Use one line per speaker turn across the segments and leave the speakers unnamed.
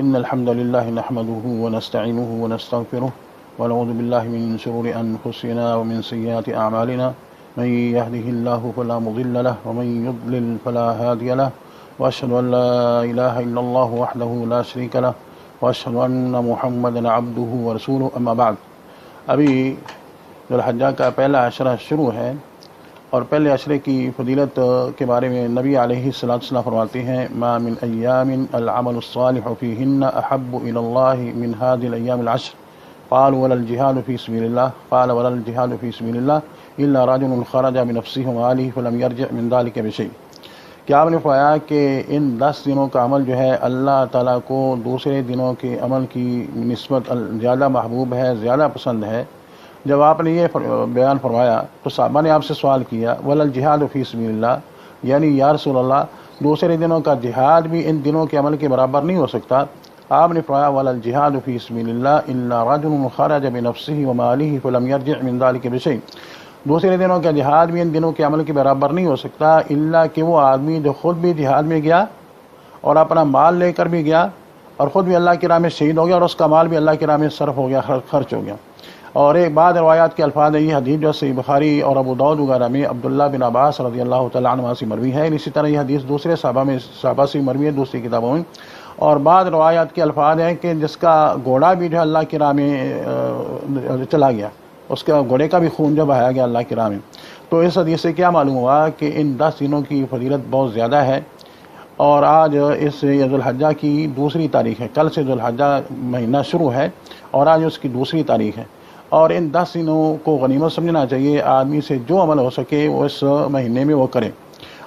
إن الحمد لله نحمده ونستعينه ونستغفره ونعوذ بالله من شرور أنفسنا ومن سيئات أعمالنا من يهده الله فلا مضل له ومن يضلل فلا هادي له وأشهد أن لا إله إلا الله وحده لا شريك له وأشهد أن محمدا عبده ورسوله أما بعد. ابھی ذوالحجہ کا پہلا عشرہ شروع ہے اور پہلے عشرے کی فضیلت کے بارے میں نبی علیہ السلام فرماتے ہیں ما من ایام العمل الصالح فیہن احب الی اللہ من هذه الايام العشر قالوا ولا الجهاد في سبيل الله قال ولا الجهاد في سبيل الله الا رجل خرج بنفسه وماله فلم يرجع من ذلك بشيء. کہ آپ نے فرمایا کہ ان 10 دنوں کا عمل جو ہے اللہ تعالیٰ کو دوسرے دنوں کے عمل کی نسبت زیادہ محبوب ہے، زیادہ پسند ہے. جب آپ نے یہ بیان فرمایا تو صحابہ نے آپ سے سوال کیا وَلَا الْجِهَادُ فِي سَبِيلِ اللَّهِ، یعنی یا رسول اللہ دوسرے دنوں کا جہاد بھی ان دنوں کے عمل کے برابر نہیں ہو سکتا. آپ نے فرمایا وَلَا الْجِهَادُ فِي سَبِيلِ اللَّهِ إِلَّا رَجُلٌ خَرَجَ بِنَفْسِهِ وَمَالِهِ فَلَمْ يَرْجِعْ مِنْ ذَلِكَ بِشَيْءٍ. دوسرے دنوں کا جہاد بھی ان دنوں کے عمل کے برابر نہیں ہو سکتا الا کہ وہ آدمی جو خود بھی جہاد میں گیا اور اپنا مال لے کر بھی گیا اور خود بھی اللہ کی راہ میں شہید ہو گیا اور اس کا مال بھی اللہ کی راہ میں صرف ہو گیا، خرچ ہو گیا. اور ایک بعد روایات کے الفاظ ہے، یہ حدیث جو صحیح بخاری اور ابو داؤد وغیرہ میں عبداللہ بن عباس رضی اللہ تعالیٰ عنہ سے مروی ہے. اسی طرح یہ حدیث دوسرے صحابہ سے مروی ہے دوسری کتابوں میں. اور بعد روایات کے الفاظ ہیں کہ جس کا گھوڑا بھی جو اللہ کی راہ میں چلا گیا، اس کے گھوڑے کا بھی خون جو بہایا گیا اللہ کی راہ میں. تو اس حدیث سے کیا معلوم ہوا کہ ان 10 دنوں کی فضیلت بہت زیادہ ہے. اور آج اس ذوالحجہ کی دوسری تاریخ ہے، کل سے ذوالحجہ مہینہ شروع ہے اور آج اس کی دوسری تاریخ ہے. اور ان 10 دنوں کو غنیمت سمجھنا چاہیے، آدمی سے جو عمل ہو سکے وہ اس مہینے میں وہ کرے.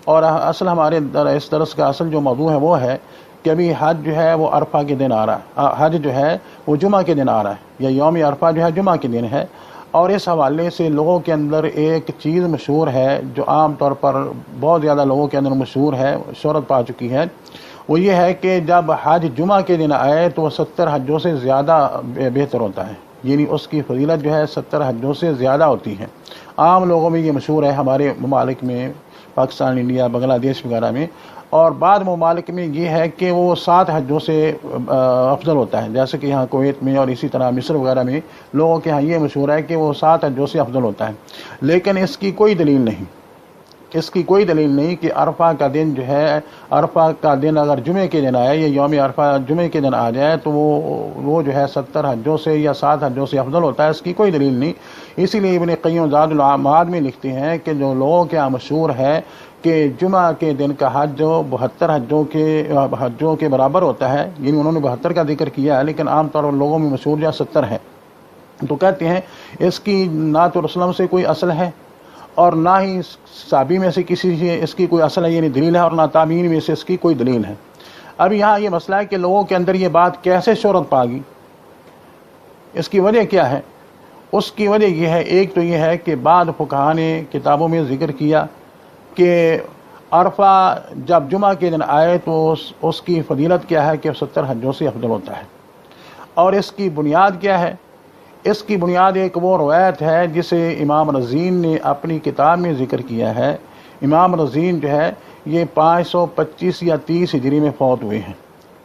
اور اصل ہمارے اس درس کا اصل جو موضوع ہے وہ ہے کہ ابھی حج جو ہے وہ عرفہ کے دن آ رہا ہے، حج جو ہے وہ جمعہ کے دن آ رہا ہے، یا یوم عرفہ جو ہے جمعہ کے دن ہے. اور اس حوالے سے لوگوں کے اندر ایک چیز مشہور ہے جو عام طور پر بہت زیادہ لوگوں کے اندر مشہور ہے، شہرت پا چکی ہے. وہ یہ ہے کہ جب حج جمعہ کے دن آئے تو وہ 70 حجوں سے زیادہ بہتر ہوتا ہے، یعنی اس کی فضیلت جو ہے 70 حجوں سے زیادہ ہوتی ہے. عام لوگوں میں یہ مشہور ہے، ہمارے ممالک میں پاکستان، انڈیا، بنگلہ دیش وغیرہ میں. اور بعض ممالک میں یہ ہے کہ وہ 7 حجوں سے افضل ہوتا ہے، جیسے کہ یہاں کویت میں اور اسی طرح مصر وغیرہ میں لوگوں کے ہاں یہ مشہور ہے کہ وہ 7 حجوں سے افضل ہوتا ہے. لیکن اس کی کوئی دلیل نہیں، اس کی کوئی دلیل نہیں کہ عرفہ کا دن جو ہے، عرفہ کا دن اگر جمعے کے دن آئے یا یوم عرفہ جمعے کے دن آ جائے تو وہ جو ہے 70 حجوں سے یا 7 حجوں سے افضل ہوتا ہے. اس کی کوئی دلیل نہیں. اسی لیے ابن قیم زاد المعاد میں لکھتے ہیں کہ جو لوگوں کے یہاں مشہور ہے کہ جمعہ کے دن کا حج جو 72 حجوں کے برابر ہوتا ہے، یعنی انہوں نے 72 کا ذکر کیا ہے لیکن عام طور پر لوگوں میں مشہور جو 70 ہے. تو کہتے ہیں اس کی نہ تو رسول سے کوئی اصل ہے اور نہ ہی صحابی میں سے کسی سے اس کی کوئی اصل ہے، یعنی دلیل ہے، اور نہ تابعین میں سے اس کی کوئی دلیل ہے. اب یہاں یہ مسئلہ ہے کہ لوگوں کے اندر یہ بات کیسے شہرت پا گئی، اس کی وجہ کیا ہے؟ اس کی وجہ یہ ہے، ایک تو یہ ہے کہ بعض فقہا نے کتابوں میں ذکر کیا کہ عرفہ جب جمعہ کے دن آئے تو اس کی فضیلت کیا ہے کہ 70 حجوں سے افضل ہوتا ہے. اور اس کی بنیاد کیا ہے؟ اس کی بنیاد ایک وہ روایت ہے جسے امام رزین نے اپنی کتاب میں ذکر کیا ہے. امام رزین جو ہے یہ 525 یا 30 ہجری میں فوت ہوئے ہیں،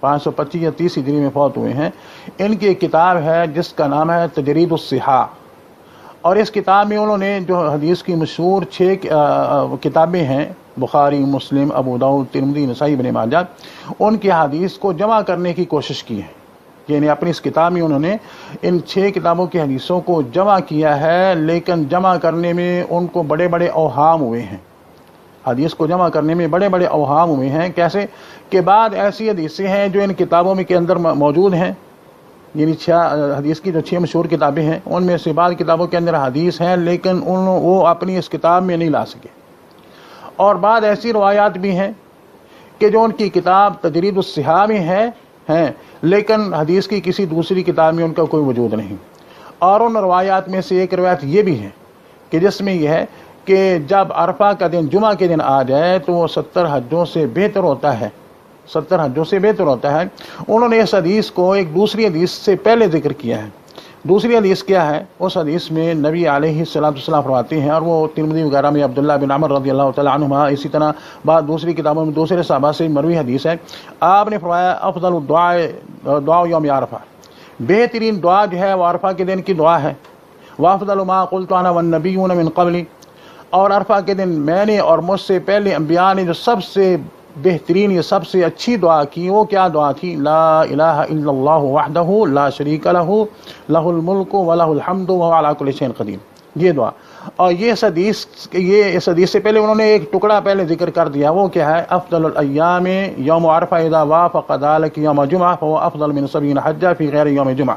525 یا 30 ہجری میں فوت ہوئے ہیں. ان کی ایک کتاب ہے جس کا نام ہے تجرید الصحاح. اور اس کتاب میں انہوں نے جو حدیث کی مشہور 6 کتابیں ہیں، بخاری، مسلم، ابو داؤد، ترمذی، نسائی، ابن ماجہ، ان کی حدیث کو جمع کرنے کی کوشش کی ہے. یعنی اپنی اس کتاب میں انہوں نے ان 6 کتابوں کی حدیثوں کو جمع کیا ہے، لیکن جمع کرنے میں ان کو بڑے بڑے اوہام ہوئے ہیں. حدیث کو جمع کرنے میں بڑے بڑے اوہام ہوئے ہیں. کیسے کہ بعد ایسی حدیثیں ہیں جو ان کتابوں میں کے اندر موجود ہیں، یعنی 6 حدیث کی جو 6 مشہور کتابیں ہیں ان میں سے بعض کتابوں کے اندر حدیث ہیں لیکن وہ اپنی اس کتاب میں نہیں لا سکے. اور بعض ایسی روایات بھی ہیں کہ جو ان کی کتاب تجرید الصحاح میں ہیں لیکن حدیث کی کسی دوسری کتاب میں ان کا کوئی وجود نہیں. اور ان روایات میں سے ایک روایت یہ بھی ہے کہ جس میں یہ ہے کہ جب عرفہ کا دن جمعہ کے دن آ جائے تو وہ 70 حجوں سے بہتر ہوتا ہے، 70 حجوں سے بہتر ہوتا ہے. انہوں نے اس حدیث کو ایک دوسری حدیث سے پہلے ذکر کیا ہے دوسری حدیث کیا ہے؟ اس حدیث میں نبی علیہ السلام فرماتے ہیں، اور وہ ترمذی وغیرہ میں عبداللہ بن عمر رضی اللہ تعالیٰ عنہما، اسی طرح بعض دوسری کتابوں میں دوسرے صحابہ سے مروی حدیث ہے، آپ نے فرمایا افضل دعا یوم عرفہ، بہترین دعا جو ہے وہ عرفہ کے دن کی دعا ہے، وافضل ما قلت انا والنبیون من قبلی، اور عرفہ کے دن میں نے اور مجھ سے پہلے انبیاء نے جو سب سے بہترین، یہ سب سے اچھی دعا کی، وہ کیا دعا تھی؟ لا الہ الا اللہ وحدہ لا شریک لہ لہ الملک ولہ الحمد وہو علی کل شیء قدیر، یہ دعا۔ اور اس حدیث سے پہلے انہوں نے ایک ٹکڑا پہلے ذکر کر دیا، وہ کیا ہے؟ افضل الایام یوم عرفہ اذا وافق ذلک یوم جمعہ فهو افضل من 70 حجہ فی غیر یوم جمعہ،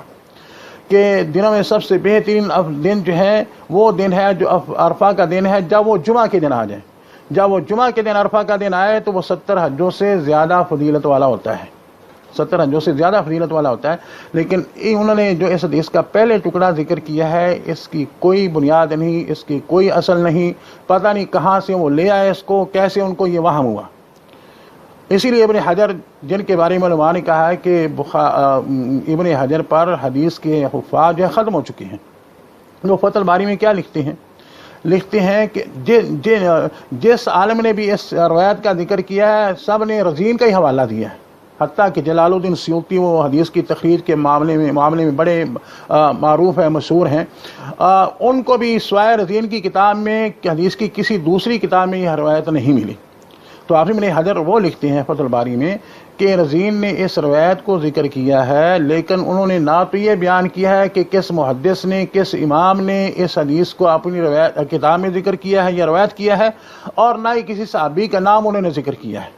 کہ دنوں میں سب سے بہترین دن جو ہے وہ دن ہے جو عرفہ کا دن ہے جب وہ جمعہ کے دن آ جائے، جب وہ جمعہ کے دن عرفہ کا دن آئے تو وہ 70 حجوں سے زیادہ فضیلت والا ہوتا ہے، 70 حجوں سے زیادہ فضیلت والا ہوتا ہے۔ لیکن انہوں نے جو اس حدیث کا پہلے ٹکڑا ذکر کیا ہے، اس کی کوئی بنیاد نہیں، اس کی کوئی اصل نہیں، پتہ نہیں کہاں سے وہ لے آئے اس کو، کیسے ان کو یہ وہم ہوا۔ اسی لیے ابن حجر، جن کے بارے میں علماء نے کہا ہے کہ ابن حجر پر حدیث کے حفاظ جو ہے ختم ہو چکے ہیں، وہ فتح الباری میں کیا لکھتے ہیں کہ جس عالم نے بھی اس روایت کا ذکر کیا ہے سب نے رزین کا ہی حوالہ دیا ہے، حتیٰ کہ جلال الدین سیوطی وہ حدیث کی تخریج کے معاملے میں بڑے معروف ہیں، مشہور ہیں، ان کو بھی سوائے رزین کی کتاب میں حدیث کی کسی دوسری کتاب میں یہ روایت نہیں ملی۔ تو حافظ ابن حجر وہ لکھتے ہیں فتح الباری میں کہ رزین نے اس روایت کو ذکر کیا ہے، لیکن انہوں نے نہ تو یہ بیان کیا ہے کہ کس محدث نے، کس امام نے اس حدیث کو اپنی کتاب میں ذکر کیا ہے یا روایت کیا ہے، اور نہ ہی کسی صحابی کا نام انہوں نے ذکر کیا ہے۔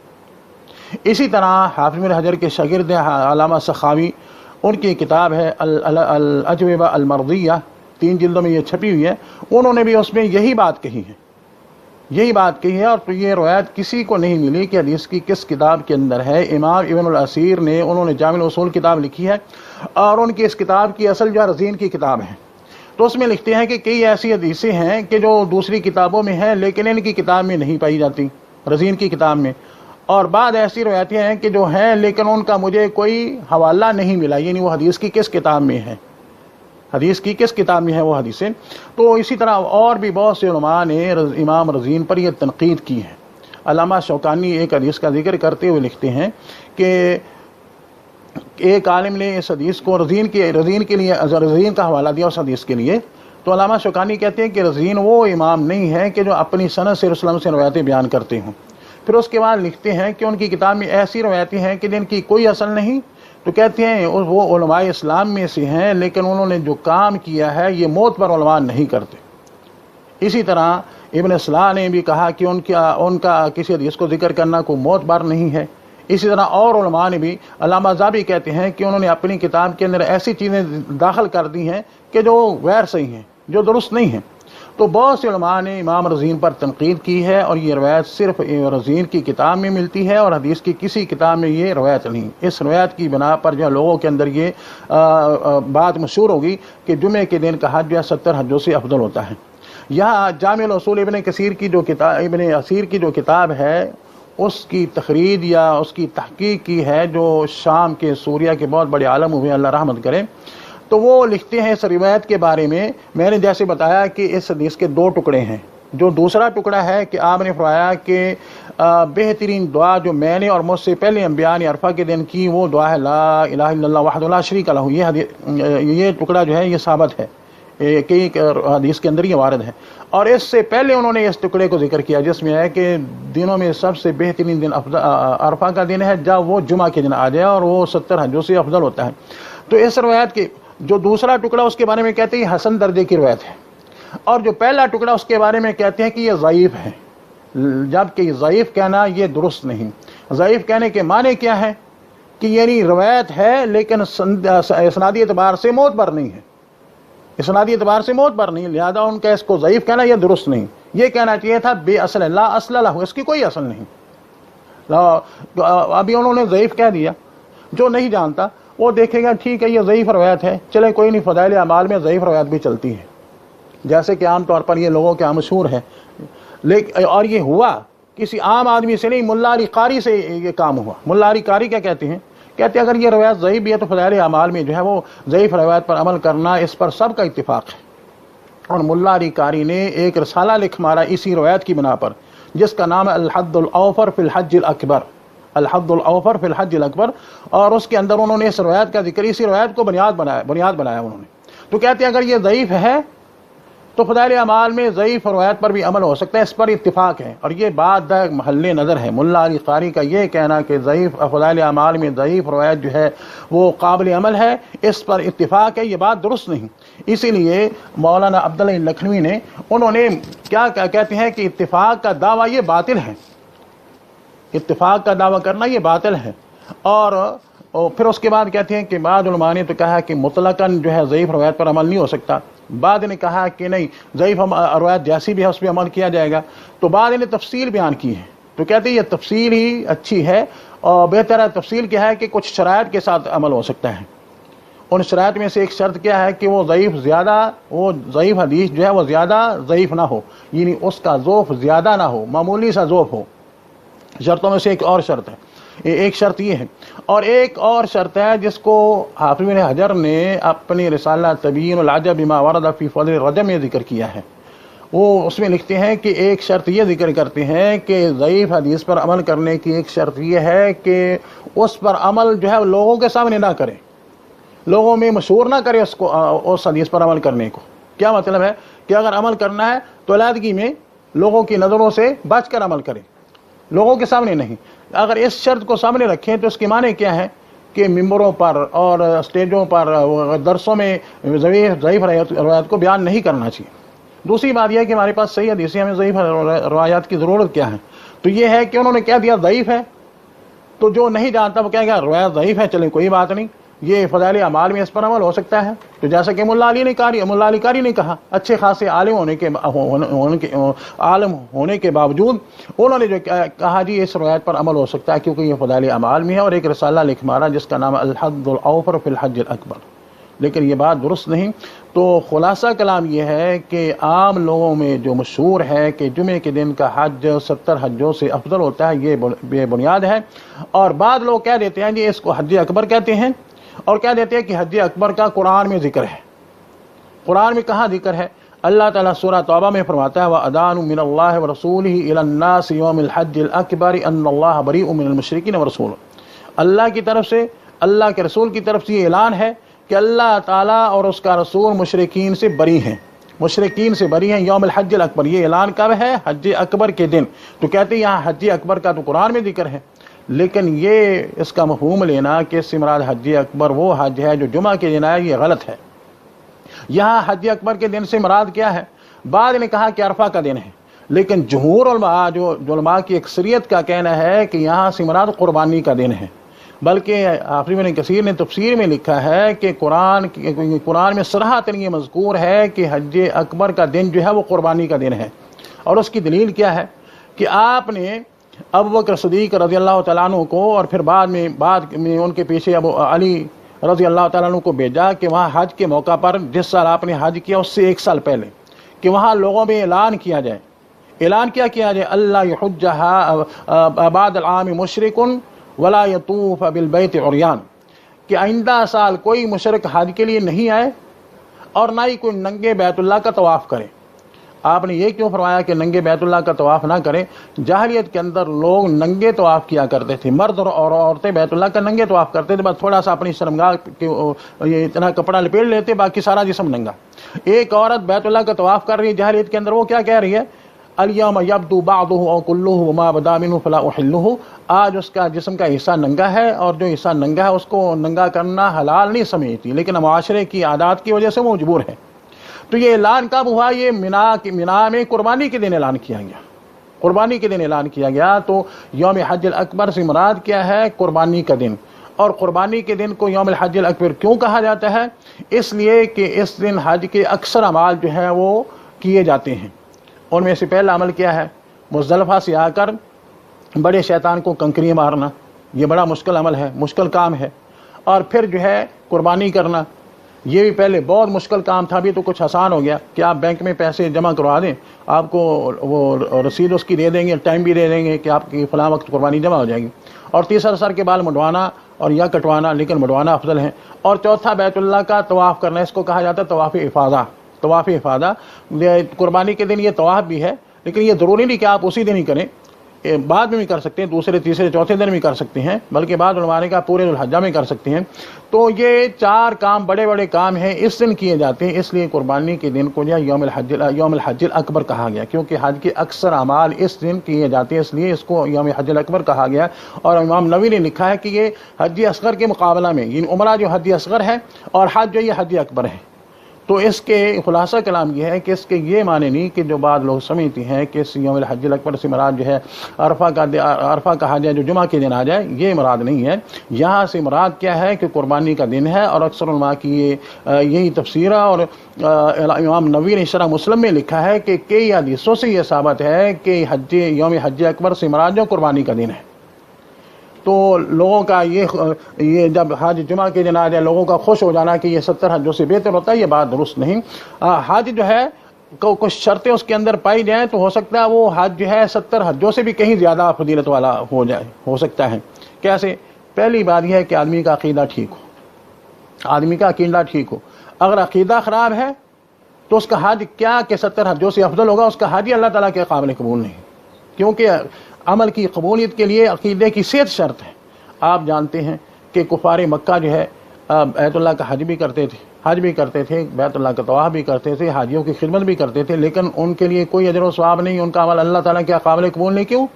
اسی طرح حافظ ابن حجر کے شاگرد علامہ سخاوی، ان کی کتاب ہے الاجوبہ المرضیہ، 3 جلدوں میں یہ چھپی ہوئی ہے، انہوں نے بھی اس میں یہی بات کہی ہے، اور تو یہ روایت کسی کو نہیں ملی کہ حدیث کی کس کتاب کے اندر ہے۔ امام ابن الاثیر نے، انہوں نے جامع الاصول کتاب لکھی ہے، اور ان کی اس کتاب کی اصل جو رزین کی کتاب ہے، تو اس میں لکھتے ہیں کہ کئی ایسی حدیثیں ہیں کہ جو دوسری کتابوں میں ہیں لیکن ان کی کتاب میں نہیں پائی جاتی، رزین کی کتاب میں، اور بعض ایسی روایتیں ہیں کہ جو ہیں لیکن ان کا مجھے کوئی حوالہ نہیں ملا، یعنی وہ حدیث کی کس کتاب میں ہے، وہ حدیثیں۔ تو اسی طرح اور بھی بہت سے علماء نے امام رزین پر یہ تنقید کی ہے۔ علامہ شوکانی ایک حدیث کا ذکر کرتے ہوئے لکھتے ہیں کہ ایک عالم نے اس حدیث کو رزین کا حوالہ دیا اس حدیث کے لیے، تو علامہ شوکانی کہتے ہیں کہ رزین وہ امام نہیں ہے کہ جو اپنی سند سے رسول اللہ سے روایتیں بیان کرتے ہوں۔ پھر اس کے بعد لکھتے ہیں کہ ان کی کتاب میں ایسی روایتیں ہیں کہ جن کی کوئی اصل نہیں، تو کہتے ہیں وہ علماء اسلام میں سے ہیں لیکن انہوں نے جو کام کیا ہے یہ موت پر علماء نہیں کرتے۔ اسی طرح ابن صلاح نے بھی کہا کہ ان کا کسی حدیث کو ذکر کرنا کوئی موت بار نہیں ہے۔ اسی طرح اور علماء نے بھی، علامہ ذابی کہتے ہیں کہ انہوں نے اپنی کتاب کے اندر ایسی چیزیں داخل کر دی ہیں کہ جو غیر صحیح ہیں، جو درست نہیں ہیں۔ تو بہت سے علماء نے امام رزین پر تنقید کی ہے، اور یہ روایت صرف رزین کی کتاب میں ملتی ہے اور حدیث کی کسی کتاب میں یہ روایت نہیں۔ اس روایت کی بنا پر جو لوگوں کے اندر یہ بات مشہور ہوگی کہ جمعے کے دن کا حج جو ہے 70 حجوں سے افضل ہوتا ہے۔ یہاں جامع الاصول ابن اسیر کی جو کتاب ہے، اس کی تخریج یا اس کی تحقیق کی ہے جو شام کے سوریہ کے بہت بڑے عالم ہوئے، اللہ رحمت کرے، تو وہ لکھتے ہیں اس روایت کے بارے میں نے جیسے بتایا کہ اس حدیث کے 2 ٹکڑے ہیں۔ جو دوسرا ٹکڑا ہے کہ آپ نے فرمایا کہ بہترین دعا جو میں نے اور مجھ سے پہلے انبیاء نے عرفہ کے دن کی وہ دعا ہے لا الہ الا اللہ وحدہ لا شریک لہ، یہ ٹکڑا جو ہے یہ ثابت ہے، کئی حدیث کے اندر یہ وارد ہے۔ اور اس سے پہلے انہوں نے اس ٹکڑے کو ذکر کیا جس میں ہے کہ دنوں میں سب سے بہترین دن عرفہ کا دن ہے جب وہ جمعہ کے دن آ جائے، اور وہ 70 حجوں سے افضل ہوتا ہے۔ تو اس روایت کے جو دوسرا ٹکڑا اس کے بارے میں کہتے ہیں یہ حسن درجے کی روایت ہے، اور جو پہلا ٹکڑا اس کے بارے میں کہتے ہیں کہ یہ ضعیف ہے، جبکہ ضعیف کہنا یہ درست نہیں۔ ضعیف کہنے کے معنی کیا ہے کہ یعنی روایت ہے لیکن اسنادی اعتبار سے معتبر نہیں ہے، لہذا ان کا اس کو ضعیف کہنا یہ درست نہیں۔ یہ کہنا چاہیے تھا بے اصل لا اصل لہ، اس کی کوئی اصل نہیں۔ ابھی انہوں نے ضعیف کہہ دیا، جو نہیں جانتا وہ دیکھے گا ٹھیک ہے یہ ضعیف روایت ہے، چلے کوئی نہیں، فضائل اعمال میں ضعیف روایت بھی چلتی ہے، جیسے کہ عام طور پر یہ لوگوں کے مشہور ہے، اور یہ ہوا کسی عام آدمی سے نہیں، ملا علی قاری سے یہ کام ہوا۔ ملا علی قاری کیا کہتے ہیں کہتے ہیں اگر یہ روایت ضعیف بھی ہے تو فضائل اعمال میں جو ہے وہ ضعیف روایت پر عمل کرنا اس پر سب کا اتفاق ہے۔ اور ملا علی قاری نے ایک رسالہ لکھ مارا اسی روایت کی بنا پر، جس کا نام ہے الحد الاوفر فی الحج الاکبر، الحد الاوفر فی الحج الاکبر، اور اس کے اندر انہوں نے اس روایت کا ذکر، اسی روایت کو بنیاد بنایا انہوں نے۔ تو کہتے ہیں اگر یہ ضعیف ہے تو فضائل اعمال میں ضعیف روایت پر بھی عمل ہو سکتا ہے، اس پر اتفاق ہے، اور یہ بات محل نظر ہے۔ ملا علی قاری کا یہ کہنا کہ ضعیف فضائل اعمال میں ضعیف روایت جو ہے وہ قابل عمل ہے، اس پر اتفاق ہے، یہ بات درست نہیں۔ اسی لیے مولانا عبداللہ لکھنوی نے انہوں نے کیا کہتے ہیں کہ اتفاق کا دعویٰ یہ باطل ہے، اتفاق کا دعویٰ کرنا یہ باطل ہے۔ اور پھر اس کے بعد کہتے ہیں کہ بعض علماء نے تو کہا کہ مطلقاً جو ہے ضعیف روایت پر عمل نہیں ہو سکتا، بعد نے کہا کہ نہیں ضعیف روایت جیسی بھی ہے اس پہ عمل کیا جائے گا، تو بعد نے تفصیل بیان کی ہے۔ تو کہتے ہیں یہ تفصیل ہی اچھی ہے، اور بہتر ہے تفصیل کیا ہے کہ کچھ شرائط کے ساتھ عمل ہو سکتا ہے۔ ان شرائط میں سے ایک شرط کیا ہے کہ وہ ضعیف حدیث جو ہے وہ زیادہ ضعیف نہ ہو، یعنی اس کا ذوف زیادہ نہ ہو، معمولی سا ذوف ہو۔ شرطوں میں سے ایک اور شرط ہے، ایک شرط یہ ہے، اور ایک اور شرط ہے جس کو حافظ ابن حجر نے اپنی رسالہ تبیین العجب بما ورد فی فضل رجب میں ذکر کیا ہے۔ وہ اس میں لکھتے ہیں کہ ایک شرط یہ ذکر کرتے ہیں کہ ضعیف حدیث پر عمل کرنے کی ایک شرط یہ ہے کہ اس پر عمل جو ہے لوگوں کے سامنے نہ کرے، لوگوں میں مشہور نہ کرے اس حدیث پر عمل کرنے کو۔ کیا مطلب ہے کہ اگر عمل کرنا ہے تو علیحدگی میں لوگوں کی نظروں سے بچ کر عمل کرے، لوگوں کے سامنے نہیں۔ اگر اس شرط کو سامنے رکھیں تو اس کے معنی کیا ہے کہ ممبروں پر اور اسٹیجوں پر درسوں میں ضعیف روایات کو بیان نہیں کرنا چاہیے۔ دوسری بات یہ ہے کہ ہمارے پاس صحیح حدیثیں، ہمیں ضعیف روایات کی ضرورت کیا ہے؟ تو یہ ہے کہ انہوں نے کہہ دیا ضعیف ہے، تو جو نہیں جانتا وہ کہے گا روایت ضعیف ہے، چلیں کوئی بات نہیں، یہ فضائل اعمال میں اس پر عمل ہو سکتا ہے۔ تو جیسا کہ ملا علی قاری نے کہا، اچھے خاصے عالم ہونے کے باوجود انہوں نے جو کہا جی اس روایت پر عمل ہو سکتا ہے کیونکہ یہ فضائل اعمال میں ہے، اور ایک رسالہ لکھ مارا جس کا نام الحد الاوفر فی الحج الاکبر، لیکن یہ بات درست نہیں۔ تو خلاصہ کلام یہ ہے کہ عام لوگوں میں جو مشہور ہے کہ جمعے کے دن کا حج 70 حجوں سے افضل ہوتا ہے، یہ بے بنیاد ہے۔ اور بعض لوگ کہہ دیتے ہیں جی اس کو حج اکبر کہتے ہیں، اور کہہ دیتے ہیں کہ حج اکبر کا قرآن میں ذکر ہے۔ قرآن میں کہاں ذکر ہے؟ اللہ تعالیٰ سورہ توبہ میں فرماتا ہے وَأَذَانٌ مِّنَ اللَّهِ وَرَسُولِهِ إِلَى النَّاسِ يَوْمِ الْحَجِّ الْأَكْبَرِ أَنَّ اللَّهَ بَرِيءٌ مِّنَ الْمُشْرِكِينَ وَرَسُولُهُ، اللہ کی طرف سے، اللہ کے رسول کی طرف سے یہ اعلان ہے کہ اللہ تعالیٰ اور اس کا رسول مشرکین سے بری ہیں، مشرکین سے بری ہیں۔ یوم الحج الاکبر، یہ اعلان کب ہے؟ حج اکبر کے دن۔ تو کہتے ہیں یہاں حج اکبر کا تو قرآن میں ذکر ہے، لیکن یہ اس کا مفہوم لینا کہ اس سے مراد حج اکبر وہ حج ہے جو جمعہ کے دن ہے، یہ غلط ہے۔ یہاں حج اکبر کے دن سے مراد کیا ہے؟ بعد نے کہا کہ عرفہ کا دن ہے، لیکن جمہور علماء جو علماء کی اکثریت کا کہنا ہے کہ یہاں سے مراد قربانی کا دن ہے۔ بلکہ حافظ ابن کثیر نے تفسیر میں لکھا ہے کہ قرآن میں صراحتاً یہ مذکور ہے کہ حج اکبر کا دن جو ہے وہ قربانی کا دن ہے۔ اور اس کی دلیل کیا ہے کہ آپ نے ابوبکر صدیق رضی اللہ تعالیٰ عنہ کو، اور پھر بعد میں ان کے پیچھے ابو علی رضی اللہ تعالیٰ عنہ کو بھیجا کہ وہاں حج کے موقع پر جس سال آپ نے حج کیا اس سے 1 سال پہلے، کہ وہاں لوگوں میں اعلان کیا جائے۔ اعلان کیا جائے؟ اللہ یحجھا بعد العام مشرک ولا یطوف بالبیت عریان، کہ آئندہ سال کوئی مشرک حج کے لیے نہیں آئے اور نہ ہی کوئی ننگے بیت اللہ کا طواف کرے۔ آپ نے یہ کیوں فرمایا کہ ننگے بیت اللہ کا طواف نہ کریں؟ جاہلیت کے اندر لوگ ننگے طواف کیا کرتے تھے، مرد اور عورتیں بیت اللہ کا ننگے طواف کرتے تھے، بس تھوڑا سا اپنی شرمگاہ یہ اتنا کپڑا لپیٹ لیتے، باقی سارا جسم ننگا۔ ایک عورت بیت اللہ کا طواف کر رہی ہے جاہلیت کے اندر، وہ کیا کہہ رہی ہے؟ الیوم یبدو بعضہ او کلہ وما بدا منہ فلا احلہ، آج اس کا جسم کا حصہ ننگا ہے اور جو حصہ ننگا ہے اس کو ننگا کرنا حلال نہیں سمجھتی، لیکن معاشرے کی عادات کی وجہ سے وہ مجبور ہے۔ تو یہ اعلان کب ہوا؟ یہ منا میں قربانی کے دن اعلان کیا گیا، قربانی کے دن اعلان کیا گیا۔ تو یوم حج الاکبر سے مراد کیا ہے؟ قربانی کا دن۔ اور قربانی کے دن کو یوم الحج الاکبر کیوں کہا جاتا ہے؟ اس لیے کہ اس دن حج کے اکثر اعمال جو ہے وہ کیے جاتے ہیں۔ ان میں سے پہلا عمل کیا ہے؟ مزدلفہ سے آ کر بڑے شیطان کو کنکریاں مارنا، یہ بڑا مشکل عمل ہے، مشکل کام ہے۔ اور پھر جو ہے قربانی کرنا، یہ بھی پہلے بہت مشکل کام تھا، ابھی تو کچھ آسان ہو گیا کہ آپ بینک میں پیسے جمع کروا دیں، آپ کو وہ رسید اس کی دے دیں گے، ٹائم بھی دے دیں گے کہ آپ کی فلاں وقت قربانی جمع ہو جائے گی۔ اور تیسرا سر کے بال منڈوانا اور یا کٹوانا، لیکن بڑھوانا افضل ہے۔ اور چوتھا بیت اللہ کا طواف کرنا، اس کو کہا جاتا ہے طواف افاضہ۔ طواف افاضہ قربانی کے دن یہ طواف بھی ہے، لیکن یہ ضروری نہیں کہ آپ اسی دن ہی کریں، بعد میں بھی کر سکتے ہیں، دوسرے تیسرے چوتھے دن بھی کر سکتے ہیں، بلکہ بعد علماء نے کہا پورے ذوالحجہ میں کر سکتے ہیں۔ تو یہ 4 کام بڑے بڑے کام ہیں، اس دن کیے جاتے ہیں، اس لیے قربانی کے دن کو یوم الحج الاکبر کہا گیا، کیونکہ حج کے اکثر اعمال اس دن کیے جاتے ہیں، اس لیے اس کو یوم حج الاکبر کہا گیا۔ اور امام نووی نے لکھا ہے کہ یہ حج اصغر کے مقابلہ میں، یہ عمرہ جو حج اصغر ہے اور حج جو یہ حج اکبر ہے، تو اس کے خلاصہ کلام یہ ہے کہ اس کے یہ معنی نہیں کہ جو بعض لوگ سمجھتے ہیں کہ اس یوم الحج الاکبر سے مراد جو ہے عرفہ کا حج ہے جو جمعہ کے دن آ جائے، یہ مراد نہیں ہے۔ یہاں سے مراد کیا ہے کہ قربانی کا دن ہے، اور اکثر علماء کی یہی تفسیر ہے۔ اور امام نووی نے شرح مسلم میں لکھا ہے کہ کئی حدیثوں سے یہ ثابت ہے کہ یوم حج اکبر سے مراد جو قربانی کا دن ہے۔ تو لوگوں کا یہ جب حج جمعہ کے دن آ جائے لوگوں کا خوش ہو جانا کہ یہ 70 حجوں سے بہتر ہوتا ہے، یہ بات درست نہیں۔ حج جو ہے کچھ شرطیں اس کے اندر پائی جائیں تو ہو سکتا ہے وہ حج جو ہے 70 حجوں سے بھی کہیں زیادہ فضیلت والا ہو سکتا ہے۔ کیسے؟ پہلی بات یہ ہے کہ آدمی کا عقیدہ ٹھیک ہو، آدمی کا عقیدہ ٹھیک ہو۔ اگر عقیدہ خراب ہے تو اس کا حج کیا کہ 70 حجوں سے افضل ہوگا، اس کا حج ہی اللہ تعالیٰ کے قابل قبول نہیں، کیونکہ عمل کی قبولیت کے لیے عقیدے کی صحت شرط ہے۔ آپ جانتے ہیں کہ کفار مکہ جو ہے بیت اللہ کا حج بھی کرتے تھے، بیت اللہ کا طواف بھی کرتے تھے، حاجیوں کی خدمت بھی کرتے تھے، لیکن ان کے لیے کوئی اجر و ثواب نہیں، ان کا عمل اللہ تعالیٰ کے قابل قبول نہیں۔ کیوں؟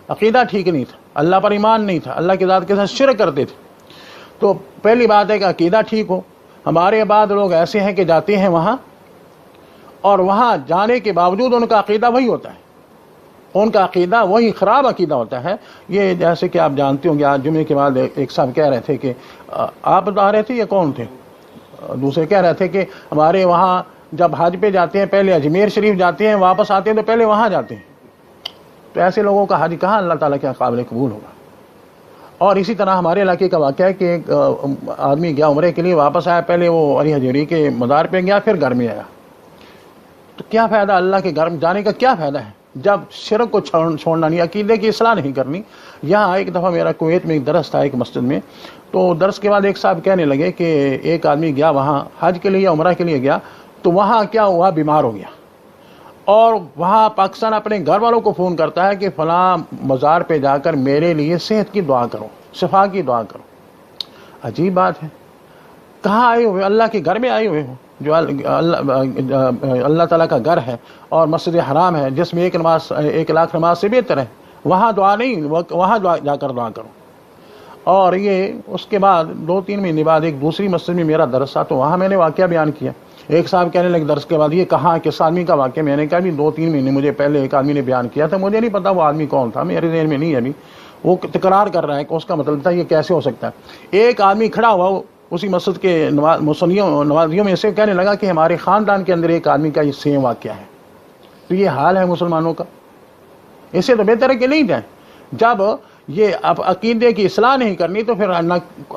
عقیدہ ٹھیک نہیں تھا، اللہ پر ایمان نہیں تھا، اللہ کی ذات کے ساتھ شرک کرتے تھے۔ تو پہلی بات ہے کہ عقیدہ ٹھیک ہو۔ ہمارے بعد لوگ ایسے ہیں کہ جاتے ہیں وہاں، اور وہاں جانے کے باوجود ان کا عقیدہ وہی ہوتا ہے، ان کا عقیدہ وہی خراب عقیدہ ہوتا ہے۔ یہ جیسے کہ آپ جانتے ہوں گے، آج جمعے کے بعد ایک صاحب کہہ رہے تھے کہ آپ بتا رہے تھے یا کون تھے، دوسرے کہہ رہے تھے کہ ہمارے وہاں جب حج پہ جاتے ہیں پہلے اجمیر شریف جاتے ہیں، واپس آتے ہیں تو پہلے وہاں جاتے ہیں۔ تو ایسے لوگوں کا حج کہاں اللہ تعالیٰ کے قابل قبول ہوگا؟ اور اسی طرح ہمارے علاقے کا واقعہ ہے کہ ایک آدمی گیا عمرے کے لیے، واپس آیا، پہلے وہ علی حجویری کے مزار پہ گیا، پھر گھر میں آیا۔ تو کیا فائدہ اللہ کے گھر میں جانے کا؟ کیا فائدہ ہے جب شرک کو چھوڑنا نہیں، عقیدے کی اصلاح نہیں کرنی؟ یہاں ایک دفعہ میرا کویت میں ایک درس تھا ایک مسجد میں، تو درس کے بعد ایک صاحب کہنے لگے کہ ایک آدمی گیا وہاں حج کے لیے، عمرہ کے لیے گیا، تو وہاں کیا ہوا، بیمار ہو گیا، اور وہاں پاکستان اپنے گھر والوں کو فون کرتا ہے کہ فلاں مزار پہ جا کر میرے لیے صحت کی دعا کرو، شفا کی دعا کرو۔ عجیب بات ہے، کہاں آئے ہوئے؟ اللہ کے گھر میں آئے ہوئے ہو، جو اللہ تعالیٰ کا گھر ہے اور مسجد حرام ہے، جس میں 1 لاکھ نماز سے بہتر ہے، وہاں دعا نہیں، وہاں جا کر دعا کرو۔ اور یہ اس کے بعد 2-3 مہینے بعد ایک دوسری مسجد میں میرا درس تھا، تو وہاں میں نے واقعہ بیان کیا۔ ایک صاحب کہنے لگے درس کے بعد، یہ کہاں کس آدمی کا واقعہ؟ میں نے کہا بھی 2-3 مہینے مجھے پہلے ایک آدمی نے بیان کیا تھا، مجھے نہیں پتا وہ آدمی کون تھا، میرے ذہن میں نہیں ہے ابھی، وہ تکرار کر رہا ہے کہ اس کا مطلب تھا یہ کیسے ہو سکتا ہے۔ ایک آدمی کھڑا ہوا اسی مسجد کے نوازیوں میں سے، کہنے لگا کہ ہمارے خاندان کے اندر ایک آدمی کا یہ سیم واقعہ ہے۔ تو یہ حال ہے مسلمانوں کا، اس سے تو بہتر ہے کہ نہیں جائیں۔ جب یہ اب عقیدے کی اصلاح نہیں کرنی تو پھر نہ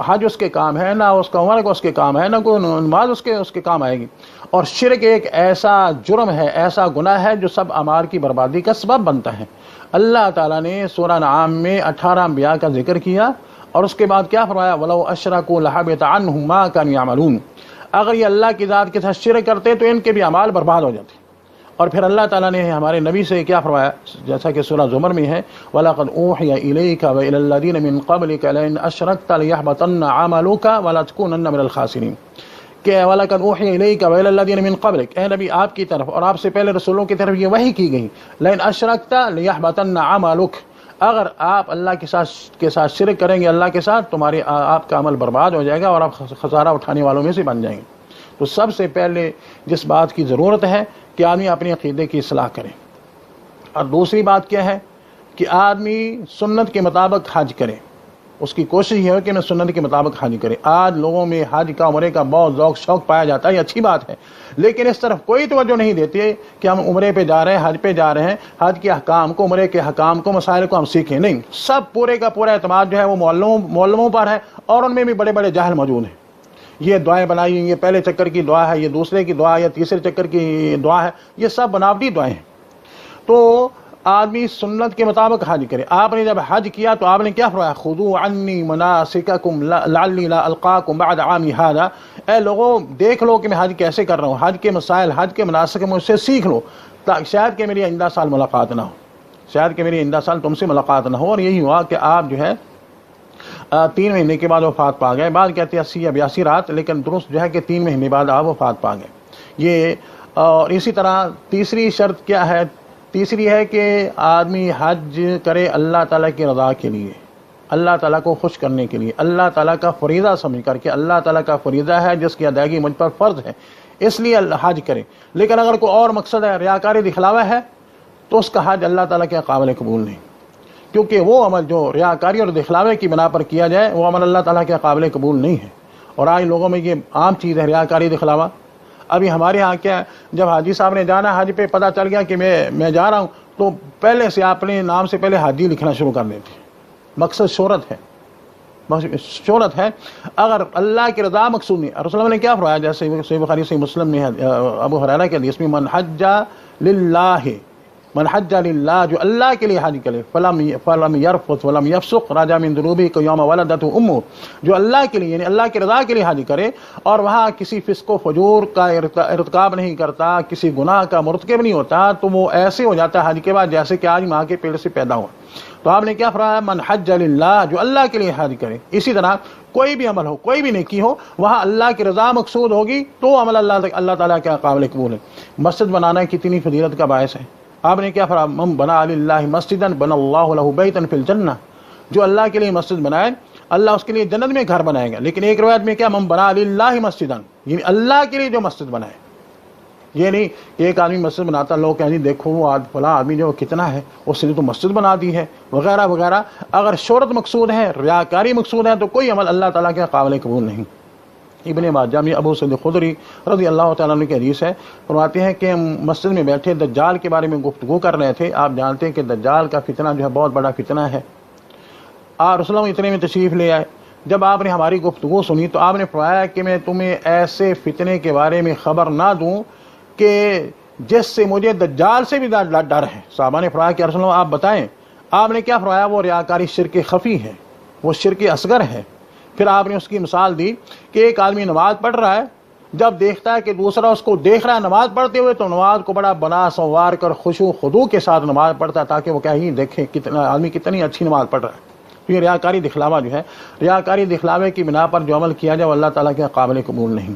حج اس کے کام ہے، نہ اس کا عمرہ کو اس کے کام ہے، نہ کوئی نماز اس کے کام آئے گی۔ اور شرک ایک ایسا جرم ہے، ایسا گناہ ہے جو سب اعمال کی بربادی کا سبب بنتا ہے۔ اللہ تعالیٰ نے سورہ انعام میں 18 انبیاء کا ذکر کیا، اور اس کے بعد کیا فرمایا؟ وَلَوْ أَشْرَكُوا لَحَبِطَ عَنْهُمْ مَا كَانُوا يَعْمَلُونَ۔ اگر یہ اللہ کی ذات کے ساتھ شرک کرتے تو ان کے بھی اعمال برباد ہو جاتے۔ اور پھر اللہ تعالیٰ نے ہمارے نبی سے کیا فرمایا، جیسا کہ سورہ زمر میں ہے، وَلَقَدْ أُوحِيَ إِلَيْكَ وَإِلَى الَّذِينَ مِن قَبْلِكَ لَئِنْ أَشْرَكْتَ لَيَحْبَطَنَّ عَمَلُكَ وَلَتَكُونَنَّ مِنَ الْخَاسِرِينَ۔ کہ وَلَقَدْ أُوحِيَ إِلَيْكَ وَإِلَى الَّذِينَ مِن قَبْلِكَ، اے نبی آپ کی طرف اور آپ سے پہلے رسولوں کی طرف یہ وحی کی گئی، لَئِنْ أَشْرَكْتَ لَيَحْبَطَنَّ عَمَلُكَ، اگر آپ اللہ کے ساتھ شرک کریں گے، اللہ کے ساتھ، تمہاری آپ کا عمل برباد ہو جائے گا اور آپ خسارہ اٹھانے والوں میں سے بن جائیں گے۔ تو سب سے پہلے جس بات کی ضرورت ہے کہ آدمی اپنے عقیدے کی اصلاح کرے، اور دوسری بات کیا ہے کہ آدمی سنت کے مطابق حج کرے، اس کی کوشش یہ ہے کہ میں سنت کے مطابق حج کرے۔ آج لوگوں میں حج کا عمرے کا بہت ذوق شوق پایا جاتا ہے، یہ اچھی بات ہے، لیکن اس طرف کوئی توجہ نہیں دیتی کہ ہم عمرے پہ جا رہے ہیں، حج پہ جا رہے ہیں، حج کے احکام کو، عمرے کے احکام کو، مسائل کو ہم سیکھیں۔ نہیں، سب پورے کا پورا اعتماد جو ہے وہ معلموں پر ہے، اور ان میں بھی بڑے بڑے جاہل موجود ہیں۔ یہ دعائیں بنائی، یہ پہلے چکر کی دعا ہے، یہ دوسرے کی دعا، یا تیسرے چکر کی دعا ہے، یہ سب بناوٹی دعائیں ہیں۔ تو آدمی سنت کے مطابق حج کرے. آپ نے جب حج کیا تو آپ نے کیا فرمایا؟ خذوا عنی مناسککم لعلی لا القاکم بعد عامی ھذا، اے لوگوں دیکھ لو کہ میں حج کیسے کر رہا ہوں، حج کے مسائل، حج کے مناسک مجھ سے سیکھ لو، شاید کہ میری آئندہ سال ملاقات نہ ہو، شاید کہ میری آئندہ سال تم سے ملاقات نہ ہو. اور یہی ہوا کہ آپ جو ہے 3 مہینے کے بعد وفات پا گئے. بعد کہتے ہیں 80 یا 82 رات، لیکن درست جو ہے کہ 3 مہینے بعد آپ وفات پا گئے. یہ اور اسی طرح تیسری شرط کیا ہے؟ تیسری ہے کہ آدمی حج کرے اللہ تعالیٰ کی رضا کے لیے، اللہ تعالیٰ کو خوش کرنے کے لیے، اللہ تعالیٰ کا فریضہ سمجھ کر کے، اللہ تعالیٰ کا فریضہ ہے جس کی ادائیگی مجھ پر فرض ہے، اس لیے حج کرے. لیکن اگر کوئی اور مقصد ہے، ریاکاری دکھلاوا ہے، تو اس کا حج اللہ تعالیٰ کے قابل قبول نہیں، کیونکہ وہ عمل جو ریاکاری اور دکھلاوے کی بنا پر کیا جائے وہ عمل اللہ تعالیٰ کے قابل قبول نہیں ہے. اور آج لوگوں میں یہ عام چیز ہے، ریاکاری دکھلاوا. ابھی ہمارے ہاں کیا ہے، جب حاجی صاحب نے جانا، حج پہ پتہ چل گیا کہ میں جا رہا ہوں، تو پہلے سے اپنے نام سے پہلے حاجی لکھنا شروع کر دیتے ہیں. مقصد شہرت ہے، شہرت ہے. اگر اللہ کی رضا مقصود نہیں، رسول اللہ نے کیا فرمایا، جیسے صحیح بخاری صحیح مسلم نے ابو ہریرہ کے حدیث میں من حج للہ، جو اللہ کے لیے حج کرے، فلم یرفث ولم یفسق رجع من ذنوبہ کیوم ولدتہ امہ، جو اللہ کے لیے یعنی اللہ کی رضا کے لیے حج کرے اور وہاں کسی فسق و فجور کا ارتکاب نہیں کرتا، کسی گناہ کا مرتکب نہیں ہوتا، تو وہ ایسے ہو جاتا ہے حج کے بعد جیسے کہ آج ماں کے پیٹ سے پیدا ہوا. تو آپ نے کیا فرمایا؟ من حج للہ، جو اللہ کے لیے حج کرے. اسی طرح کوئی بھی عمل ہو، کوئی بھی نیکی ہو، وہاں اللہ کی رضا مقصود ہوگی تو عمل اللہ تعالیٰ کے قابل قبول ہے. مسجد بنانا کتنی فضیلت کا باعث ہے. آپ نے کیا فرمایا؟ من بنا للہ مسجدا بنى اللہ لہ بیتا فی الجنہ، جو اللہ کے لیے مسجد بنائے اللہ اس کے لیے جنت میں گھر بنائے گا. لیکن ایک روایت میں کیا؟ من بنا للہ مسجدا، یعنی اللہ کے لیے جو مسجد بنائے. یہ نہیں کہ ایک آدمی مسجد بناتا، لوگ کہیں دیکھو وہ فلاں آدمی جو کتنا ہے، اس نے تو مسجد بنا دی ہے وغیرہ وغیرہ. اگر شہرت مقصود ہے، ریاکاری مقصود ہے، تو کوئی عمل اللہ تعالیٰ کے قابل قبول نہیں. ابن ماجہ میں ابو سعید خدری رضی اللہ تعالیٰ عنہ کی حدیث ہے، فرماتے ہیں کہ مسجد میں بیٹھے دجال کے بارے میں گفتگو کر رہے تھے. آپ جانتے ہیں کہ دجال کا فتنہ جو ہے بہت بڑا فتنہ ہے. رسول اللہ اتنے میں تشریف لے آئے. جب آپ نے ہماری گفتگو سنی تو آپ نے فرمایا کہ میں تمہیں ایسے فتنے کے بارے میں خبر نہ دوں کہ جس سے مجھے دجال سے بھی ڈر ہے. صحابہ نے فرمایا کہ رسول اللہ آپ بتائیں. آپ نے کیا فرمایا؟ وہ ریاکاری شرک خفی ہے، وہ شرک اصغر ہے. پھر آپ نے اس کی مثال دی کہ ایک آدمی نماز پڑھ رہا ہے، جب دیکھتا ہے کہ دوسرا اس کو دیکھ رہا ہے نماز پڑھتے ہوئے، تو نماز کو بڑا بنا سنوار کر خشوع خضوع کے ساتھ نماز پڑھتا ہے، تاکہ وہ کہیں دیکھے کتنا آدمی کتنی اچھی نماز پڑھ رہا ہے. یہ ریاکاری دکھلاوا جو ہے، ریاکاری دکھلاوے کی بنا پر جو عمل کیا جائے وہ اللہ تعالیٰ کے قابل قبول نہیں.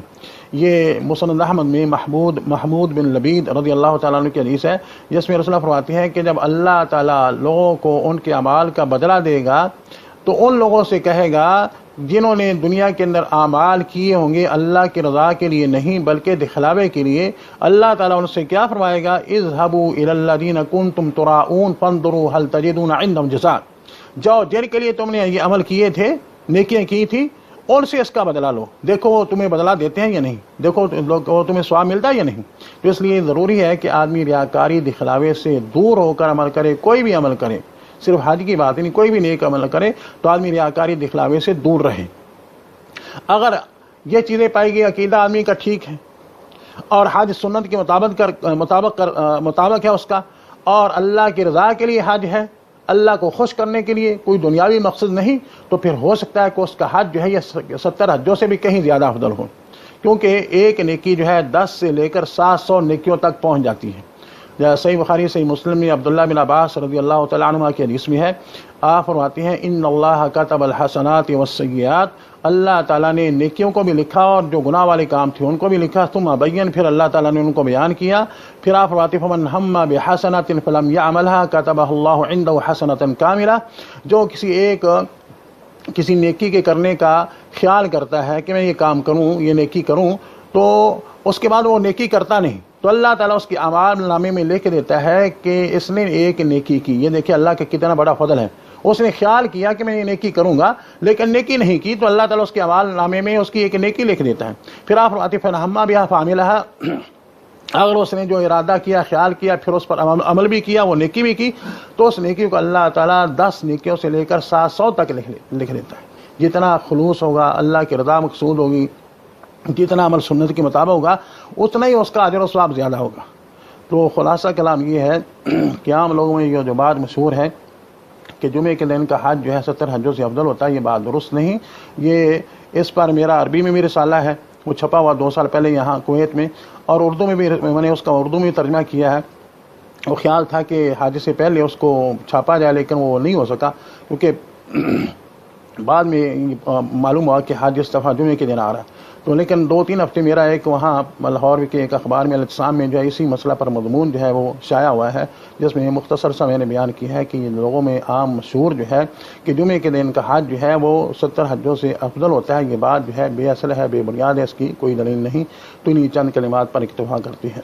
یہ مسند احمد میں محمود بن لبید رضی اللہ تعالیٰ عنہ کی حدیث ہے، جس میں رسول اللہ فرماتے ہیں کہ جب اللہ تعالیٰ لوگوں کو ان کے اعمال کا بدلہ دے گا تو ان لوگوں سے کہے گا جنہوں نے دنیا کے اندر اعمال کیے ہوں گے اللہ کی رضا کے لیے نہیں بلکہ دکھلاوے کے لیے، اللہ تعالیٰ ان سے کیا فرمائے گا؟ اذهبوا الى الذين كنتم تراؤون فانظروا هل تجدون عندهم جزاء، جاؤ جن کے لیے تم نے یہ عمل کیے تھے، نیکیاں کی تھی، ان سے اس کا بدلہ لو، دیکھو وہ تمہیں بدلہ دیتے ہیں یا نہیں، دیکھو تمہیں ثواب ملتا ہے یا نہیں. تو اس لیے ضروری ہے کہ آدمی ریاکاری دکھلاوے سے دور ہو کر عمل کرے. کوئی بھی عمل کرے، صرف حج کی بات نہیں، کوئی بھی نیک عمل کرے تو آدمی ریاکاری دکھلاوے سے دور رہے. اگر یہ چیزیں پائی گئی، عقیدہ آدمی کا ٹھیک ہے اور حج سنت کے مطابق ہے اس کا، اور اللہ کی رضا کے لیے حج ہے، اللہ کو خوش کرنے کے لیے، کوئی دنیاوی مقصد نہیں، تو پھر ہو سکتا ہے کہ اس کا حج جو ہے یہ 70 حجوں سے بھی کہیں زیادہ افضل ہو، کیونکہ ایک نیکی جو ہے 10 سے لے کر 700 نیکیوں تک پہنچ جاتی ہے. صحیح بخاری صحیح مسلم میں عبداللہ بن عباس رضی اللہ تعالیٰ عنہ کی حدیث میں ہے، آپ فرماتے ہیں ان اللہ کتب الحسنات والسیئات، اللہ تعالیٰ نے نیکیوں کو بھی لکھا اور جو گناہ والے کام تھے ان کو بھی لکھا. ثم بین، پھر اللہ تعالیٰ نے ان کو بیان کیا. پھر آپ فرماتے ہیں فمن ہم بحسنۃ فلم یعملها کتبہ اللہ عنده حسنۃ کاملہ، جو کسی نیکی کے کرنے کا خیال کرتا ہے کہ میں یہ کام کروں، یہ نیکی کروں، تو اس کے بعد وہ نیکی کرتا نہیں، تو اللہ تعالیٰ اس کی اعمال نامے میں لکھ دیتا ہے کہ اس نے ایک نیکی کی. یہ دیکھیں اللہ کا کتنا بڑا فضل ہے. اس نے خیال کیا کہ میں یہ نیکی کروں گا لیکن نیکی نہیں کی، تو اللہ تعالیٰ اس کے اعمال نامے میں اس کی ایک نیکی لکھ دیتا ہے. پھر آپ عاطفہ ہما بہا فعملھا، اگر اس نے جو ارادہ کیا، خیال کیا، پھر اس پر عمل بھی کیا، وہ نیکی بھی کی، تو اس نیکی کو اللہ تعالیٰ 10 نیکیوں سے لے کر 700 تک لکھ دیتا ہے. جتنا خلوص ہوگا، اللہ کی رضا مقصود ہوگی، جتنا عمل سنت کے مطابق ہوگا، اتنا ہی اس کا اجر و ثواب زیادہ ہوگا. تو خلاصہ کلام یہ ہے کہ عام لوگوں میں یہ جو بات مشہور ہے کہ جمعے کے دن کا حج جو ہے 70 حجوں سے افضل ہوتا ہے، یہ بات درست نہیں۔ یہ اس پر میرا عربی میں بھی رسالہ ہے، وہ چھپا ہوا 2 سال پہلے یہاں کویت میں، اور اردو میں بھی میں نے اس کا اردو میں ترجمہ کیا ہے۔ وہ خیال تھا کہ حج سے پہلے اس کو چھاپا جائے، لیکن وہ نہیں ہو سکا، کیونکہ بعد میں معلوم ہوا کہ حج اس دفعہ جمعے کے دن آ رہا ہے۔ تو لیکن 2-3 ہفتے میرا ایک وہاں لاہور کے ایک اخبار میں الاعتصام میں جو ہے اسی مسئلہ پر مضمون جو ہے وہ شائع ہوا ہے، جس میں مختصر سا میں نے بیان کیا ہے کہ لوگوں میں عام مشہور جو ہے کہ جمعے کے دن کا حج جو ہے وہ 70 حجوں سے افضل ہوتا ہے، یہ بات جو ہے بے اصل ہے، بے بنیاد ہے، اس کی کوئی دلیل نہیں۔ تو انہیں چند کلمات پر اکتفا کرتے ہیں۔